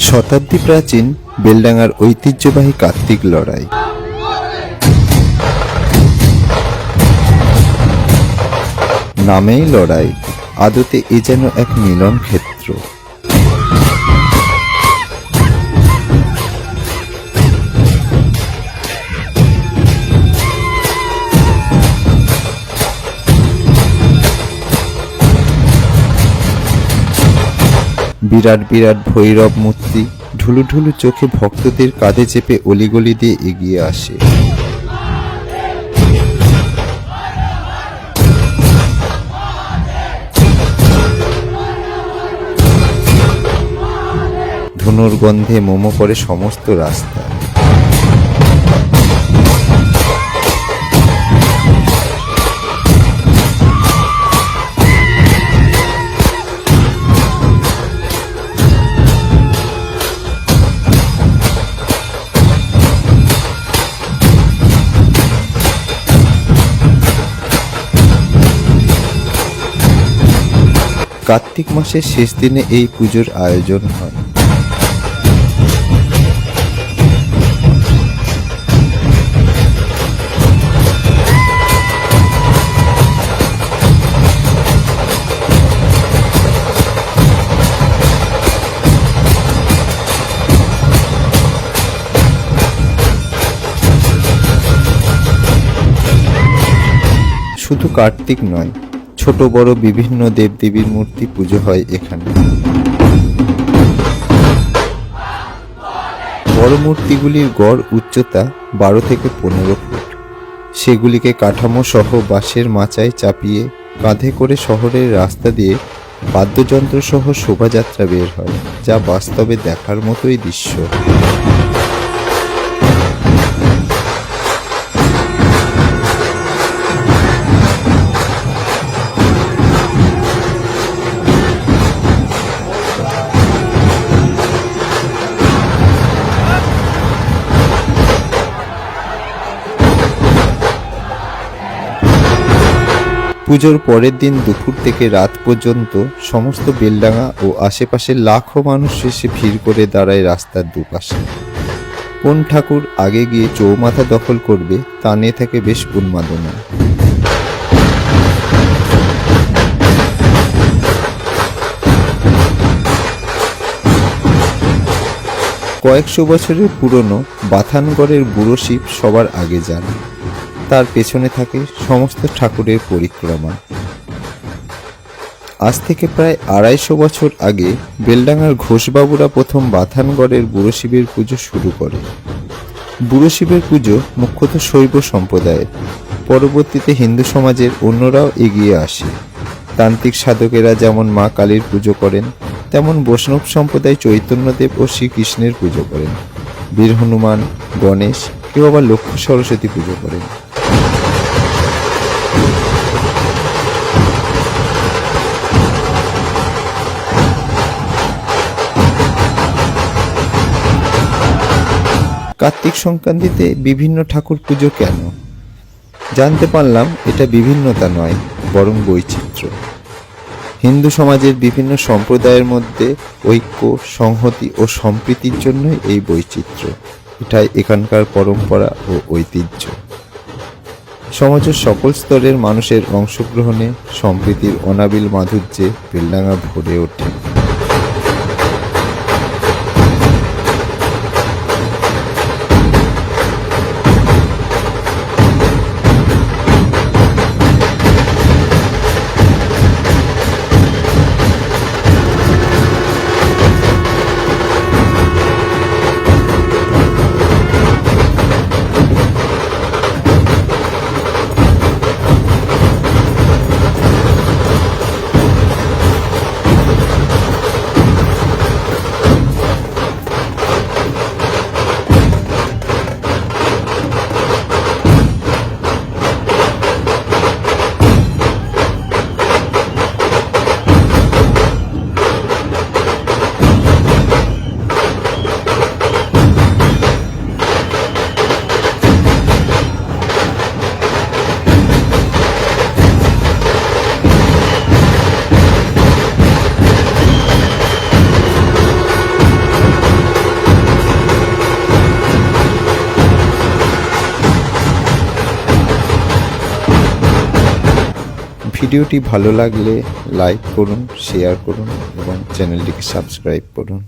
শতাব্দী প্রাচীন বেলডাঙ্গার ঐতিহ্যবাহী কার্তিক লড়াই। নামেই লড়াই, আদতে এ যেন এক মিলন ক্ষেত্র। বিরাট বিরাট ভৈরব মূর্তি ঢুলু ঢুলু চোখে ভক্তদের কাঁধে চেপে অলিগলি দিয়ে এগিয়ে আসে। ধুনুর গন্ধে মোমো করে সমস্ত রাস্তা। কার্তিক মাসের শেষ দিনে এই পুজোর আয়োজন হয়। শুধু কার্তিক নয়, ছোট বড় বিভিন্ন দেবদেবীর মূর্তি পুজো হয় এখানে। বড় মূর্তিগুলির গড় উচ্চতা 12 থেকে 15 ফুট। সেগুলিকে কাঠামো সহ বাঁশের মাচায় চাপিয়ে কাঁধে করে শহরের রাস্তা দিয়ে বাদ্যযন্ত্র সহ শোভাযাত্রা বের হয়, যা বাস্তবে দেখার মতোই দৃশ্য। পুজোর পরের দিন দুপুর থেকে রাত পর্যন্ত সমস্ত বেলডাঙ্গা ও আশেপাশের লাখো মানুষ এসে ভিড় করে দাঁড়ায় রাস্তার দুপাশে। কোন ঠাকুর আগে গিয়ে চৌমাথা দখল করবে তা নিয়ে থাকে বেশ উন্মাদনা। কয়েকশো বছরের পুরনো বাথানগড়ের বুড়ো শিব সবার আগে যান। তার পেছনে থাকে সমস্ত ঠাকুরের পরিক্রমা। আজ থেকে প্রায় 250 বছর আগে বেলডাঙ্গার ঘোষবাবুরা প্রথম বাথানগড়ের বুড়ো শিবের পুজো শুরু করে। বুড়ো শিবের পুজো মুখ্যত শৈব সম্প্রদায়ের। পরবর্তীতে হিন্দু সমাজের অন্যরাও এগিয়ে আসে। তান্ত্রিক সাধকেরা যেমন মা কালীর পুজো করেন, তেমন বৈষ্ণব সম্প্রদায় চৈতন্যদেব ও শ্রীকৃষ্ণের পুজো করেন। বীর হনুমান, গণেশ, কেউ আবার লক্ষ্মী সরস্বতী পুজো করেন। কার্তিক সংক্রান্তিতে বিভিন্ন ঠাকুর পুজো কেন? জানতে পারলাম এটা বিভিন্নতা নয়, বরং বৈচিত্র্য। হিন্দু সমাজের বিভিন্ন সম্প্রদায়ের মধ্যে ঐক্য, সংহতি ও সম্প্রীতির জন্যই এই বৈচিত্র্য। এটাই এখানকার পরম্পরা ও ঐতিহ্য। সমাজের সকল স্তরের মানুষের অংশগ্রহণে সম্প্রীতির অনাবিল মাধুর্যে বেলডাঙ্গা ভরে ওঠে। ভিডিওটি ভালো লাগলে লাইক করুন, শেয়ার করুন এবং চ্যানেলটিকে সাবস্ক্রাইব করুন।